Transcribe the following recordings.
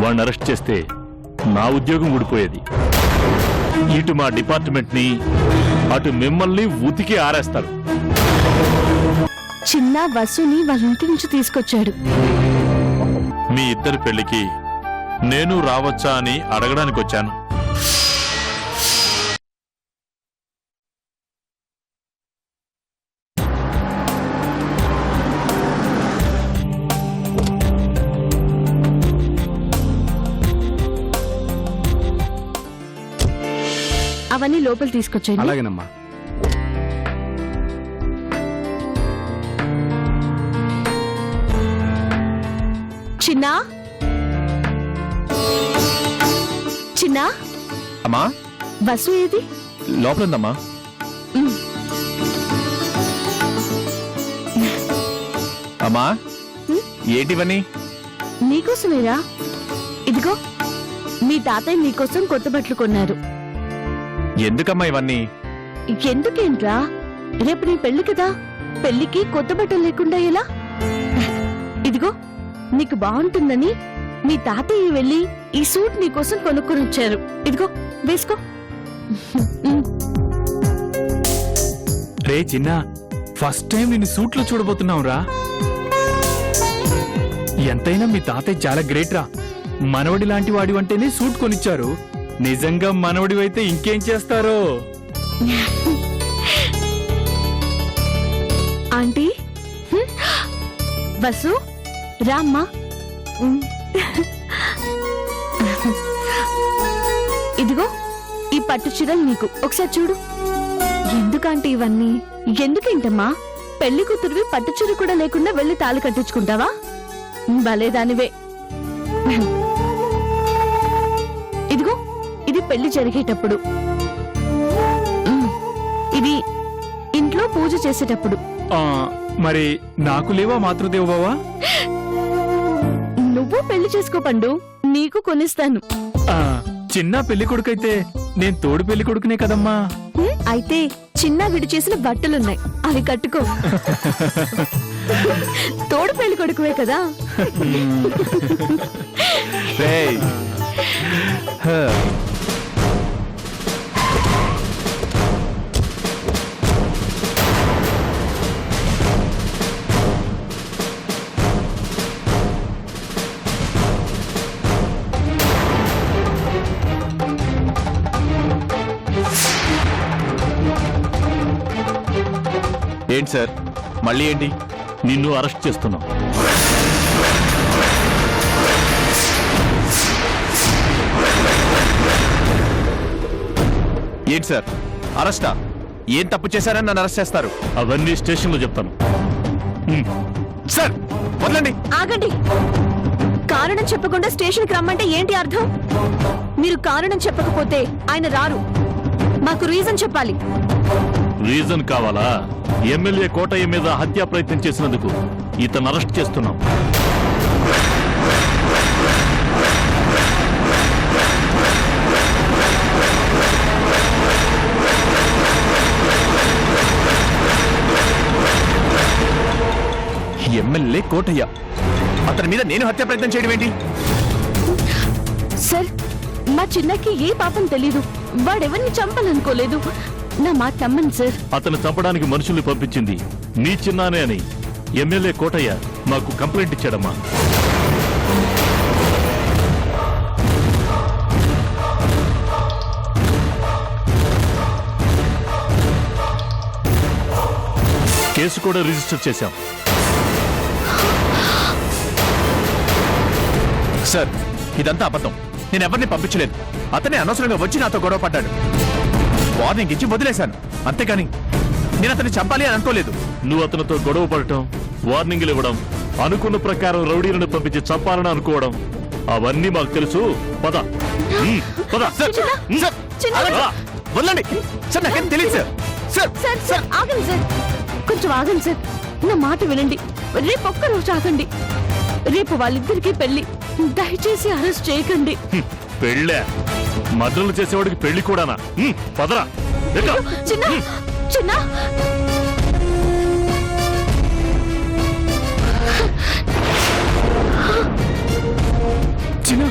వాడిని అరెస్ట్ చేస్తే నా ఉద్యోగం ఊడిపోయేది. ఇటు మా డిపార్ట్మెంట్ ని అటు మిమ్మల్ని ఉతికి ఆరేస్తారు. చిన్న వసుని వాళ్ళ ఇంటి నుంచి తీసుకొచ్చాడు. మీ ఇద్దరి పెళ్లికి నేను రావచ్చా అని అడగడానికి వచ్చాను. అవన్నీ లోపల తీసుకొచ్చాయి. అలాగేనమ్మా. చిన్నా చిన్నా అమ్మా, వసు ఏది? లోపలుందమ్మా. అమ్మా, ఏంటివన్నీ? నీకోసమేరా. ఇదిగో మీ తాతయ్య నీకోసం కొత్త బట్టలు కొన్నారు. ఎందుకమ్మా ఇవన్నీ? ఎందుకేంట్రా, రేపు నీ పెళ్లి కదా, పెళ్లికి కొత్త బట్టలు లేకుండా ఎలా? ఇదిగో నీకు బాగుంటుందని మీ తాతయ్య వెళ్ళి ఈ సూట్ నీకోసం కొనుక్కొని వచ్చారు. ఇదిగో వేసుకో. రే చిన్న, ఫస్ట్ టైం నేను సూట్లో చూడబోతున్నావురా. ఎంతైనా మీ తాతయ్య చాలా గ్రేట్ రా. మనవడి లాంటి వాడి అంటేనే సూట్ కొనిచ్చారు. నిజంగా మనవడివైతే ఇంకేం చేస్తారో. ఆంటీ, బస్సు రామ్మా. ఇదిగో ఈ పట్టు చీరలు నీకు, ఒకసారి చూడు. ఎందుకంటే ఇవన్నీ ఎందుకేంటమ్మా? పెళ్లి కూతురువి పట్టు చీర కూడా లేకుండా వెళ్లి తాళి కట్టించుకుంటావా? భలేదానివే. ఇదిగో ఇది పెళ్లి జరిగేటప్పుడు, ఇది ఇంట్లో పూజ చేసేటప్పుడు. మరి నాకు లేవా మాతృదేవోభవ? నువ్వు పెళ్లి చేసుకో పండు, నీకు కొనిస్తాను. చిన్న పెళ్లి కొడుకైతే నేను తోడు పెళ్లి కొడుకునే కదమ్మా. అయితే చిన్న విడి చేసిన బట్టలున్నాయి, అవి కట్టుకో. తోడు పెళ్లి కొడుకువే కదా. ఏంటి సార్, మళ్ళీ ఏంటి? నిన్ను అరెస్ట్ చేస్తున్నాం. ఏంటి సార్ అరెస్టా? ఏం తప్పు చేశారని నన్ను అరెస్ట్ చేస్తారు? అవన్నీ స్టేషన్లో చెప్తాను. సార్ వదలండి. ఆగండి. కారణం చెప్పకుండా స్టేషన్కి రమ్మంటే ఏంటి అర్థం? మీరు కారణం చెప్పకపోతే ఆయన రారు. మాకు రీజన్ చెప్పాలి. రీజన్ కావాలా? ఎమ్మెల్యే కోటయ్య మీద హత్యా ప్రయత్నం చేసినందుకు ఇతను అరెస్ట్ చేస్తున్నాం. ఎమ్మెల్యే కోటయ్య, అతని మీద నేను హత్య ప్రయత్నం చేయడం ఏంటి? సార్, మా చిన్నకి ఏ పాపం తెలీదు. వాడెవరిని చంపాలనుకోలేదు. నా మాట నమ్మండి సార్. అతను చంపడానికి మనుషుల్ని పంపించింది నీ చిన్నానే అని ఎమ్మెల్యే కోటయ్య మాకు కంప్లైంట్ ఇచ్చాడమ్మా. కేసు కూడా రిజిస్టర్ చేశాం. సార్ ఇదంతా అబద్ధం. నేను ఎవరిని పంపించలేదు. అతనే అనవసరంగా వచ్చి నాతో గొడవ పడ్డాడు. వార్నింగ్ ఇచ్చి వదిలేశాను, అంతేకాని నేను అతన్ని చంపాలి అని అనుకోలేదు. నువ్వు అతనితో గొడవ పడటం, వార్నింగ్లు ఇవ్వడం, అనుకున్న ప్రకారం రౌడీలను పంపించి చంపాలని అనుకోవడం, అవన్నీ మాకు తెలుసు. పద పద. వదలండి సార్, నాకేం తెలియదు సార్. సార్ సార్ సార్ ఆగండి సార్, కొంచెం ఆగండి సార్. నా మాట వినండి. రేపు ఒక్కరోజు ఆగండి. రేపు వాళ్ళిద్దరికీ పెళ్లి. దయచేసి అరెస్ట్ చేయకండి. పెళ్ళే? మర్డర్లు చేసేవాడికి పెళ్లి కూడానా? పదరా. చిన్న చిన్న చిన్న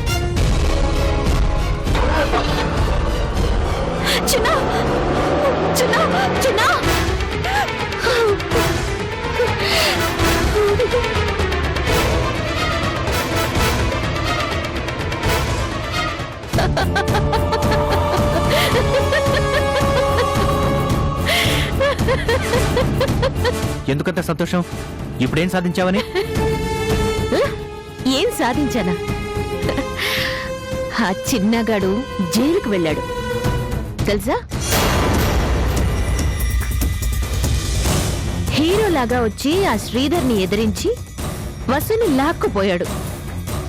ఎందుకంత సంతోషం? ఇప్పుడేం సాధించావని? ఏం సాధించానా? ఆ చిన్నగాడు జైలుకు వెళ్ళాడు తెలుసా? హీరోలాగా వచ్చి ఆ శ్రీధర్ని ఎదిరించి వసుని లాక్కుపోయాడు.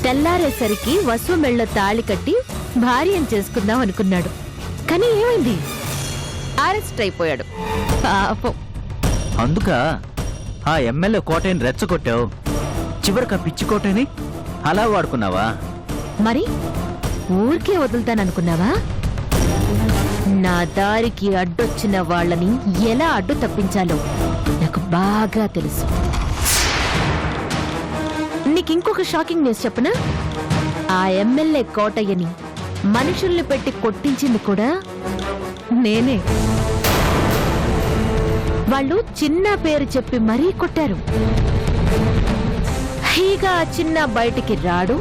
తెల్లారేసరికి వసు మెళ్ళ తాళి కట్టి భార్యం చేసుకుందాం అనుకున్నాడు. కానీ ఏమైంది? అరెస్ట్ అయిపోయాడు పాపం. అందుక ఆ ఎమ్మెల్యే కోటని రెచ్చగొట్టావు. చివరికి ఆ పిచ్చి కోటని అలా వాడుకున్నావా? మరి ఊరికే వదులుతాననుకున్నావా? నా దారికి అడ్డొచ్చిన వాళ్ళని ఎలా అడ్డు తప్పించాలో నాకు బాగా తెలుసు. నీకింకొక షాకింగ్ న్యూస్ చెప్పనా? ఆ ఎమ్మెల్యే కోటయ్యని మనుషుల్ని పెట్టి కొట్టించింది కూడా నేనే. వాళ్ళు చిన్న పేరు చెప్పి మరీ కొట్టారు. ఇక ఆ చిన్న బయటికి రాడు,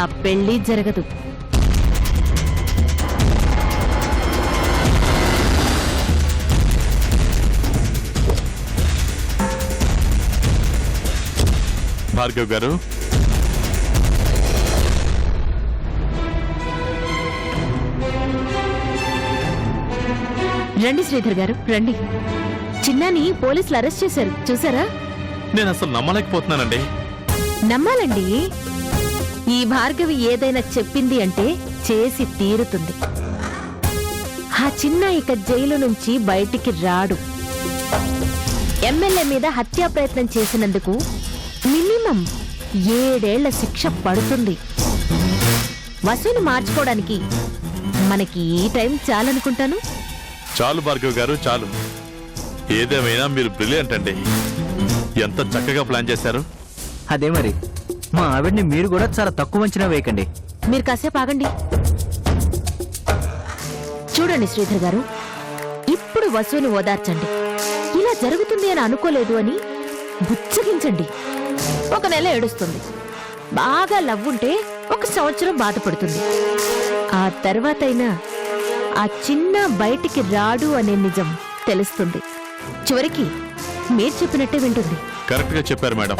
ఆ పెళ్లి జరగదు. భార్గవ్ గారు, రండి శ్రీధర్ గారు రండి. చిన్నాని పోలీసులు అరెస్ట్ చేశారు చూసారా? నేను అసలు నమ్మలేకపోతున్నానండి. నమ్మాలండి. ఈ భార్గవి ఏదైనా చెప్పింది అంటే చేసి తీరుతుంది. ఆ చిన్న ఇక జైలు నుంచి బయటికి రాడు. ఎమ్మెల్యే మీద హత్యా ప్రయత్నం చేసినందుకు మినిమం 7 ఏళ్ల శిక్ష పడుతుంది. వసూలు మార్చుకోవడానికి మనకి ఈ టైం చాలనుకుంటాను. చాలు భార్గవ్ గారు, చాలు. ఏదేమైనా మీరు బ్రిలియంట్ అండి. ఎంత చక్కగా ప్లాన్ చేశారు. అదే మరి, మా ఆవిడ్ని మీరు కూడా చాలా తక్కువ అంచనా వేయకండి. మీరు కాసేపు ఆగండి. చూడండి శ్రీధర్ గారు, ఇప్పుడు వసూని ఓదార్చండి. ఇలా జరుగుతుంది అని అనుకోలేదు అని బుచ్చగించండి. 1 నెల ఏడుస్తుంది. బాగా లవ్వుంటే 1 సంవత్సరం బాధపడుతుంది. ఆ తర్వాతైనా ఆ చిన్న బయటికి రాడు అనే నిజం తెలుస్తుంది. చివరికి మీరు చెప్పినట్టే వింటుంది. కరెక్ట్ గా చెప్పారు మేడం.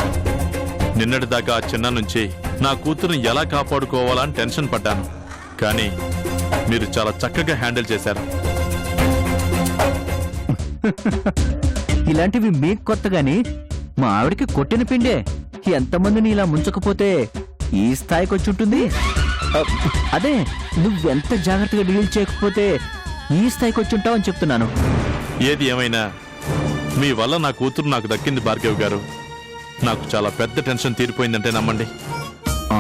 నిన్నటి దాకా ఆ చిన్న నుంచి నా కూతురుని ఎలా కాపాడుకోవాలా అని టెన్షన్ పడ్డాను. కానీ మీరు చాలా చక్కగా హ్యాండిల్ చేశారు. ఇలాంటివి మీకు కొత్తగాని మా ఆవిడకి కొట్టిన పిండే. ఎంతమందిని ఇలా ముంచకపోతే ఈ స్థాయికి వచ్చి ఉంటుంది. అదే నువ్వెంత జాగ్రత్తగా డీల్ చేయకపోతే ఈ స్థాయికి వచ్చి ఉంటావు అని చెప్తున్నాను. ఏది ఏమైనా మీ వల్ల నా కూతురు నాకు దక్కింది భార్గవ్ గారు. నాకు చాలా పెద్ద టెన్షన్ తీరిపోయిందంటే నమ్మండి.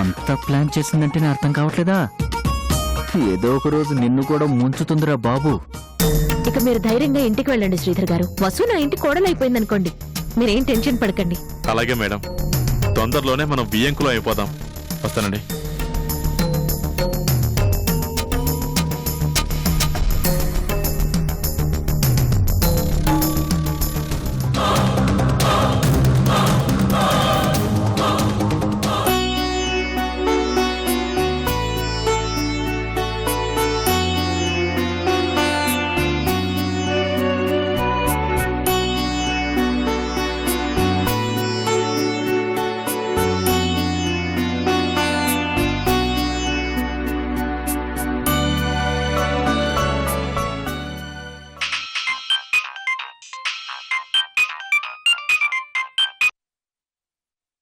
అంత ప్లాన్ చేసిందంటేనే అర్థం కావట్లేదా? ఏదో ఒక రోజు నిన్ను కూడా ముంచుతుందిరా బాబు. ఇక మీరు ధైర్యంగా ఇంటికి వెళ్ళండి శ్రీధర్ గారు. వసు నా ఇంటి కోడలైపోయిందనుకోండి. మీరేం టెన్షన్ పడకండి. అలాగే మేడం, తొందరలోనే మనం బియ్యంకులో అయిపోదాం. వస్తానండి.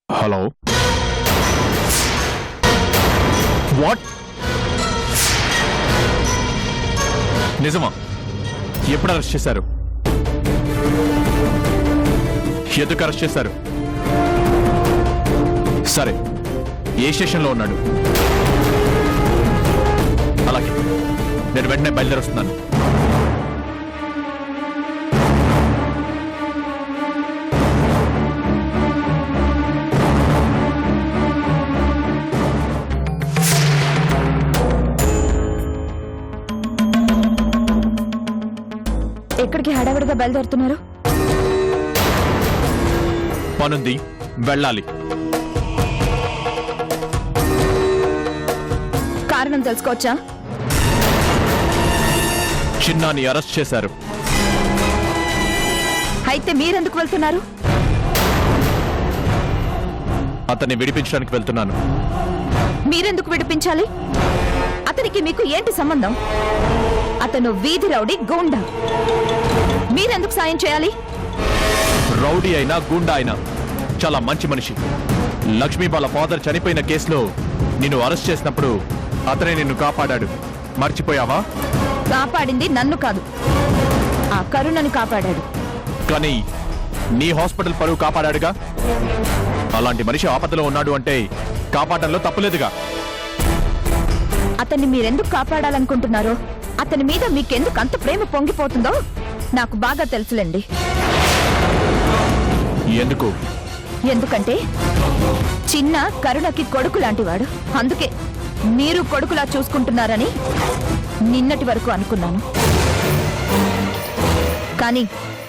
Hello, what? నిజమా? ఎప్పుడు అరెస్ట్ చేశారు? ఎందుకు అరెస్ట్ చేశారు? సరే, ఏ స్టేషన్లో ఉన్నాడు? అలాగే, నేను వెంటనే బయలుదేరొస్తున్నాను. ఎక్కడికి హడావిడిగా బయలుదేరుతున్నారు? పనుంది, వెళ్ళాలి. కారణం తెలుసుకోవచ్చా? చిన్నాని అరెస్ట్ చేశారు. అయితే మీరెందుకు వెళ్తున్నారు? అతన్ని విడిపించడానికి వెళ్తున్నాను. మీరెందుకు విడిపించాలి? అతనికి మీకు ఏంటి సంబంధం? అతను వీధి రౌడీ గూండా. మీరెందుకు సాయం చేయాలి? రౌడీ అయినా గూండా అయినా చాలా మంచి మనిషి. లక్ష్మి వాళ్ళ ఫాదర్ చనిపోయిన కేసులో నిన్ను అరెస్ట్ చేసినప్పుడు అతనే నిన్ను కాపాడాడు. మర్చిపోయావా? కాపాడింది నన్ను కాదు, ఆ కరుణను కాపాడాడు. కానీ నీ హాస్పిటల్ పరువు కాపాడాడుగా. అలాంటి మనిషి ఆపదలో ఉన్నాడు అంటే కాపాడంలో తప్పులేదుగా. అతన్ని మీరెందుకు కాపాడాలనుకుంటున్నారో, అతని మీద మీకెందుకు అంత ప్రేమ పొంగిపోతుందో నాకు బాగా తెలుసులేండి. ఎందుకు? ఎందుకంటే చిన్న కరుణకి కొడుకు లాంటివాడు. అందుకే మీరు కొడుకులా చూసుకుంటున్నారని నిన్నటి వరకు అనుకున్నాను. కానీ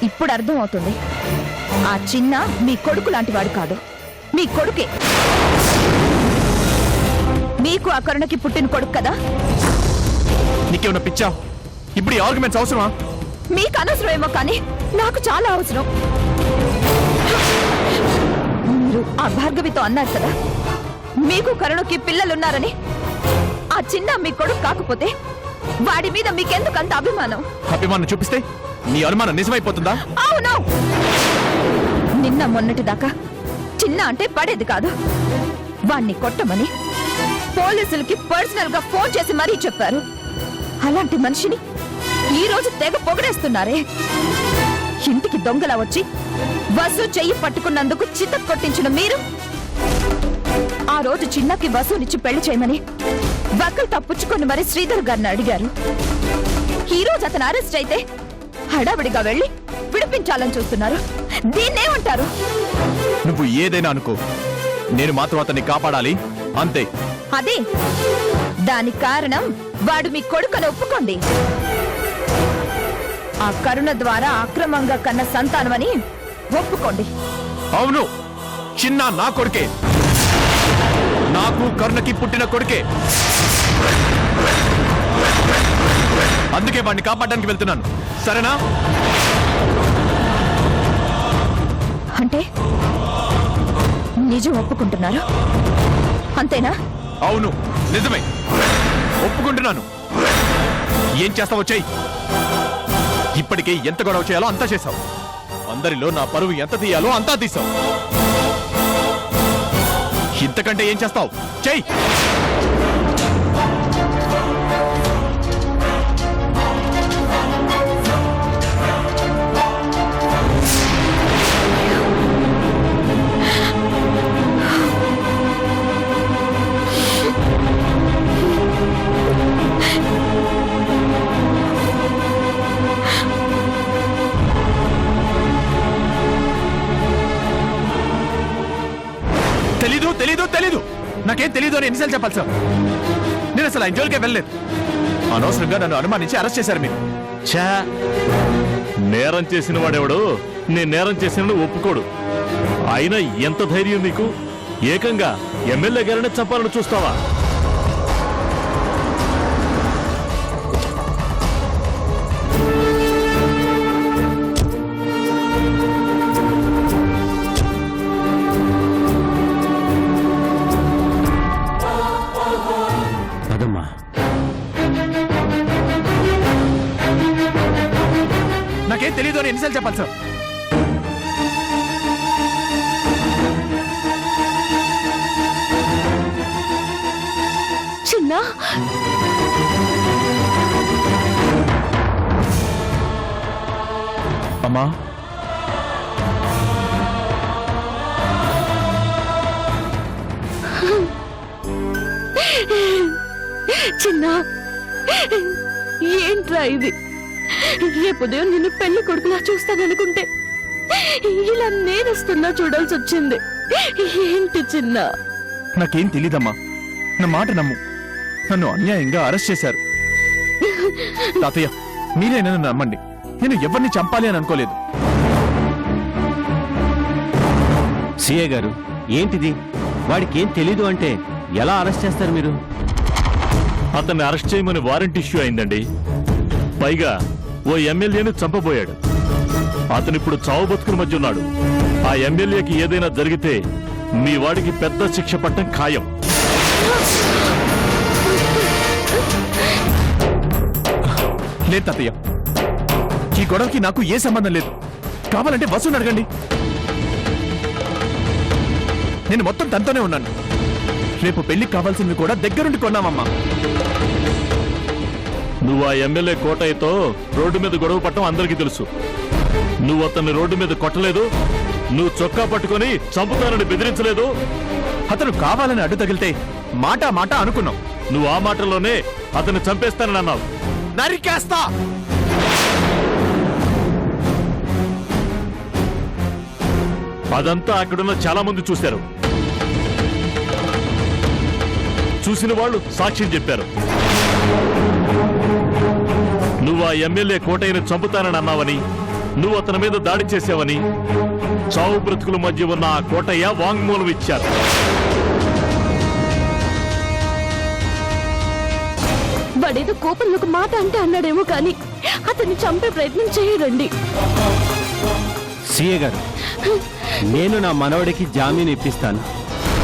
ఇప్పుడు అర్థమవుతుంది, ఆ చిన్న మీ కొడుకు లాంటివాడు కాదు, మీ కొడుకే. మీకు ఆ కరుణకి పుట్టిన కొడుకు కదా. నీకేమన్నా పిచ్చా? ఇప్పుడు ఈ ఆర్గ్యుమెంట్స్ అవసరమా? మీకు అనవసరమేమో కానీ నాకు చాలా అవసరం. మీరు ఆ భార్గవితో అన్నారు కదా, మీకు కరుణకి పిల్లలున్నారని. ఆ చిన్న మీ కొడుకు కాకపోతే వాడి మీద మీకెందుకు అంత అభిమానం? అభిమానం చూపిస్తే నీ అనుమానం నిజమైపోతుందా? అవును, నిన్న మొన్నటి దాకా చిన్న అంటే పడేది కాదు. వాణ్ణి కొట్టమని పోలీసులకి పర్సనల్ గా ఫోన్ చేసి మరీ చెప్పారు. అలాంటి మనిషిని ఈ రోజు తెగ పొగడేస్తున్నారే. ఇంటికి దొంగలా వచ్చి వసు చెయ్యి పట్టుకున్నందుకు చిత్త కొట్టించిన మీరు, ఆ రోజు చిన్నకి వసునిచ్చి పెళ్లి చేయమని వక్కలు తప్పుచ్చుకొని మరి శ్రీధర్ గారిని అడిగారు. ఈ రోజు అతను అరెస్ట్ అయితే హడావిడిగా వెళ్లి విడిపించాలని చూస్తున్నారు. దీన్నేమంటారు? నువ్వు ఏదైనా అనుకో, నేను మాత్రం అతన్ని కాపాడాలి అంతే. అదే దాని కారణం వాడు మీ కొడుకుని ఒప్పుకోండి. ఆ కరుణ ద్వారా అక్రమంగా కన్న సంతానమని ఒప్పుకోండి. అవును, చిన్న నా కొడుకే, నాకు కరుణకి పుట్టిన కొడుకే. అందుకే వాడిని కాపాడడానికి వెళ్తున్నాను, సరేనా? అంటే నిజం ఒప్పుకుంటున్నారు అంతేనా? అవును, నిజమే, ఒప్పుకుంటున్నాను. ఏం చేస్తావో చెయ్యి. ఇప్పటికే ఎంత గొడవ చేయాలో అంతా చేశావు. అందరిలో నా పరువు ఎంత తీయాలో అంతా తీసావు. ఇంతకంటే ఏం చేస్తావు? చెయ్యి. తెలీదు, నాకేం తెలీదు అని ఎన్నిసార్లు చెప్పాలి సార్? నేను అసలు ఆయన జోలికే వెళ్ళలేదు. అనవసరంగా నన్ను అనుమానించి అరెస్ట్ చేశారు మీరు. ఛా, నేరం చేసిన వాడెవడు నేను నేరం చేసిన ఒప్పుకోడు. అయినా ఎంత ధైర్యం నీకు? ఏకంగా ఎమ్మెల్యే గారిని చంపాలని చూస్తావా? నాకేం తెలీదు అని ఎన్నిసార్లు చెప్పాలి సార్? చిన్న అమ్మా, చిన్న ఏంట్రా ఇది? రేపు ఉదయం నిన్ను పెళ్లి కొడుకులా చూస్తాననుకుంటే ఇలా నేనొస్తున్నా చూడాల్సి వచ్చింది. ఏంటి చిన్న? నాకేం తెలీదమ్మా, నా మాట నమ్ము. నన్ను అన్యాయంగా అరెస్ట్ చేశారు. తాతయ్య, మీరే నన్ను నమ్మండి. నేను ఎవరిని చంపాలి అని అనుకోలేదు. సిఐ గారు, ఏంటిది? వాడికి ఏం తెలీదు అంటే ఎలా అరెస్ట్ చేస్తారు మీరు? అతన్ని అరెస్ట్ చేయమని వారెంట్ ఇష్యూ అయిందండి. పైగా ఓ ఎమ్మెల్యేను చంపబోయాడు. అతనిప్పుడు చావు బతుకుల మధ్య ఉన్నాడు. ఆ ఎమ్మెల్యేకి ఏదైనా జరిగితే మీ వాడికి పెద్ద శిక్ష పట్టం ఖాయం. లేదు తాతయ్య, ఈ గొడవకి నాకు ఏ సంబంధం లేదు. కావాలంటే వసూలు అడగండి. నేను మొత్తం తనతోనే ఉన్నాను. రేపు పెళ్లికి కావాల్సింది కూడా దగ్గరుండి కొన్నామమ్మా. నువ్వు ఆ ఎమ్మెల్యే కోటయ్యతో రోడ్డు మీద గొడవ పట్టడం అందరికీ తెలుసు. నువ్వు అతన్ని రోడ్డు మీద కొట్టలేదు, నువ్వు చొక్కా పట్టుకొని చంపుతానని బెదిరించలేదు. అతను కావాలని అడ్డు తగిలితే మాట మాట అనుకున్నాం. నువ్వు ఆ మాటల్లోనే అతన్ని చంపేస్తానని అన్నావు. నరికేస్తా. అదంతా అక్కడున్న చాలా మంది చూశారు. చూసిన వాళ్ళు సాక్ష్యం చెప్పారు. నువ్వు ఆ ఎమ్మెల్యే కోటయ్యను చంపుతానని అన్నావని, నువ్వు అతని మీద దాడి చేసావని చావు బ్రతుకుల మధ్య ఉన్న ఆ కోటయ్య వాంగ్మూలం ఇచ్చారు. వాడేదో కోపంలో ఒక మాట అంటే అన్నాడేమో కానీ అతన్ని చంపే ప్రయత్నం చేయడండి. సీఏ గారు, నేను నా మనవడికి జామీన్ ఇప్పిస్తాను.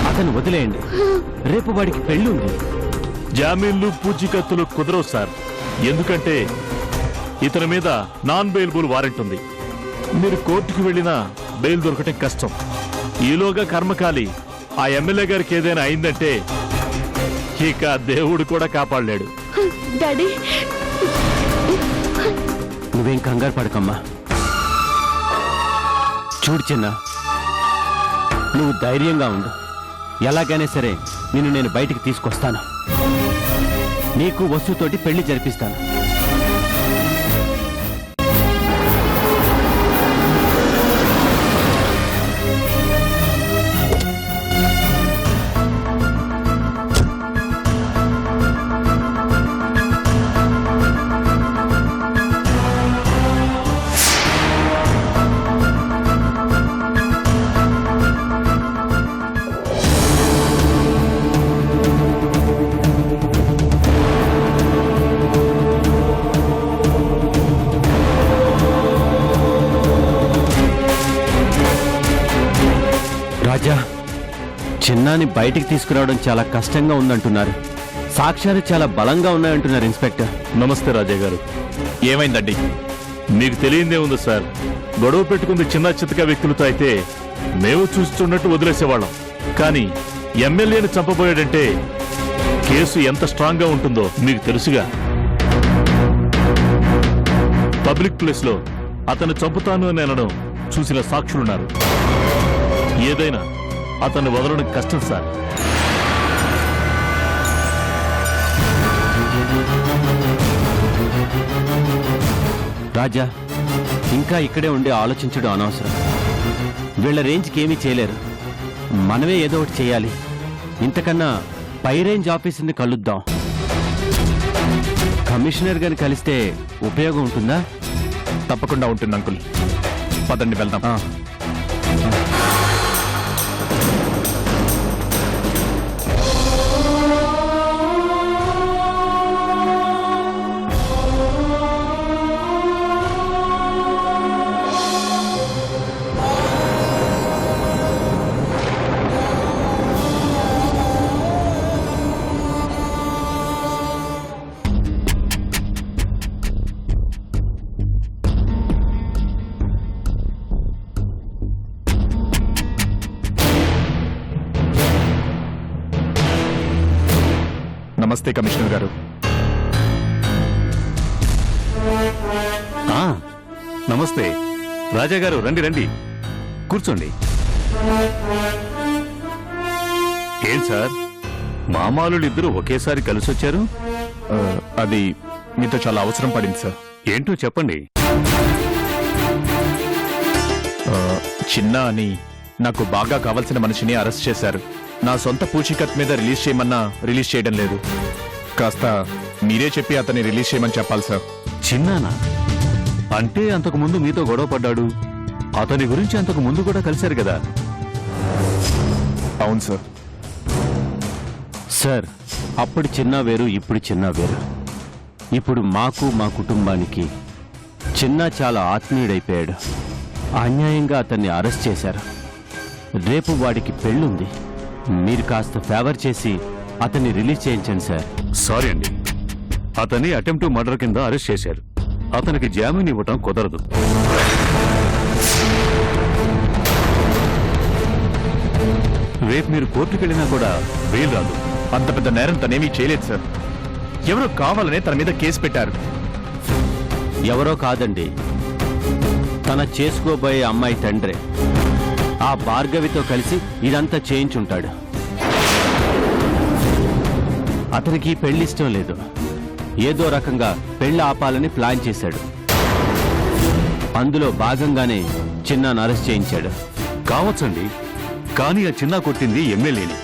అతను వదిలేయండి. రేపు వాడికి పెళ్లి ఉంది. జామీన్లు పూచీకత్తులు కుదరవు సార్. ఎందుకంటే ఇతని మీద నాన్ బెయిల్బుల్ వారెంట్ ఉంది. మీరు కోర్టుకు వెళ్ళినా బెయిల్ దొరకటం కష్టం. ఈలోగా కర్మకాలి ఆ ఎమ్మెల్యే గారికి ఏదైనా అయిందంటే ఇక దేవుడు కూడా కాపాడలేడు. డాడీ, నువ్వేం కంగారు పడకమ్మా. చూడు చిన్న, నువ్వు ధైర్యంగా ఉండు. ఎలాగైనా సరే నిన్ను నేను బయటికి తీసుకొస్తాను. నీకు వస్తుతోటి పెళ్లి జరిపిస్తాను. రాజా, చిన్నాని బయటికి తీసుకురావడం చాలా కష్టంగా ఉందంటున్నారు. సాక్ష్యాలు చాలా బలంగా ఉన్నాయంటున్నారు ఇన్స్పెక్టర్. నమస్తే రాజా గారు. ఏమైందండి? మీకు తెలియందే ఉంది సార్. గొడవ పెట్టుకుంది చిన్న చితక వ్యక్తులతో అయితే మేము చూస్తున్నట్టు వదిలేసేవాళ్ళం. కానీ ఎమ్మెల్యేని చంపబోయాడంటే కేసు ఎంత స్ట్రాంగ్ గా ఉంటుందో మీకు తెలుసుగా. పబ్లిక్ ప్లేస్ లో అతను చంపుతాను అని అనడం చూసిన సాక్షులున్నారు. ఏదైనా అతన్ని వదలడం కష్టం సార్. రాజా, ఇంకా ఇక్కడే ఉండి ఆలోచించడం అనవసరం. వీళ్ళ రేంజ్కి ఏమీ చేయలేరు. మనమే ఏదో ఒకటి చేయాలి. ఇంతకన్నా పై రేంజ్ ఆఫీసుని కలుద్దాం. కమిషనర్ గారిని కలిస్తే ఉపయోగం ఉంటుందా? తప్పకుండా ఉంటుంది అంకుల్. పదండి వెళ్దాం. నమస్తే కమిషనర్ గారు. నమస్తే రాజా గారు. రండి రండి, కూర్చోండి. ఏం సార్, మామాలులిద్దరూ ఒకేసారి కలిసి వచ్చారు? అది మీతో చాలా అవసరం పడింది సార్. ఏంటో చెప్పండి. చిన్న అని నాకు బాగా కావలసిన మనిషిని అరెస్ట్ చేశారు. నా సొంత పూచీకత్ మీద రిలీజ్ చేయమన్నా రిలీజ్ చేయడం లేదు. కాస్త మీరే చెప్పి అతన్ని రిలీజ్ చేయమని చెప్పాలి సార్. చిన్నానా? అంటే అంతకు ముందు మీతో గొడవ పడ్డాడు. అతని గురించి అంతకు ముందు కూడా కలిశారు కదా? అవును సార్. సార్, అప్పుడు చిన్న వేరు, ఇప్పుడు చిన్న వేరు. ఇప్పుడు మాకు మా కుటుంబానికి చిన్న చాలా ఆత్మీయుడైపోయాడు. అన్యాయంగా అతన్ని అరెస్ట్ చేశారు. రేపు వాడికి పెళ్ళుంది. మీరు కాస్త ఫేవర్ చేసి అతన్ని రిలీజ్ చేయించండి సార్. సారీ అండి, అతన్ని అటెంప్ట్ మర్డర్ కింద అరెస్ట్ చేశారు. అతనికి జామీన్ ఇవ్వటం కుదరదు. రేపు మీరు కోర్టుకు వెళ్ళినా కూడా బెయిల్ రాదు. అంత పెద్ద నేరం తనేమీ చేయలేదు సార్. ఎవరో కావాలనే తన మీద కేసు పెట్టారు. ఎవరో కాదండి, తన చేసుకోబోయే అమ్మాయి తండ్రే ఆ భార్గవితో కలిసి ఇదంతా చేయించుంటాడు. అతనికి పెళ్లిష్టం లేదు. ఏదో రకంగా పెళ్లి ఆపాలని ప్లాన్ చేశాడు. అందులో భాగంగానే చిన్నాను అరెస్ట్ చేయించాడు. కావచ్చండి, కానీ ఆ చిన్న కొట్టింది ఎమ్మెల్యేని.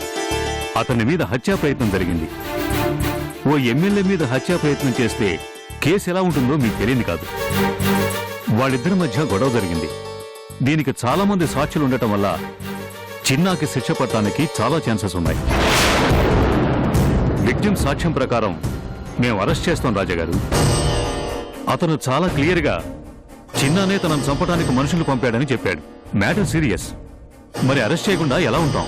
అతని మీద హత్యా ప్రయత్నం జరిగింది. ఓ ఎమ్మెల్యే మీద హత్యా ప్రయత్నం చేస్తే కేసు ఎలా ఉంటుందో మీకు తెలియదు కాదు. వాళ్ళిద్దరి మధ్య గొడవ జరిగింది. దీనికి చాలా మంది సాక్షులు ఉండటం వల్ల చిన్నాకి శిక్ష పడటానికి చాలా ఛాన్సెస్ ఉన్నాయి. విక్టిమ్ సాక్ష్యం ప్రకారం మేము అరెస్ట్ చేస్తాం రాజాగారు. అతను చాలా క్లియర్గా చిన్నానే తనను చంపడానికి మనుషులు పంపాడని చెప్పాడు. Matter serious. మరి అరెస్ట్ చేయకుండా ఎలా ఉంటాం?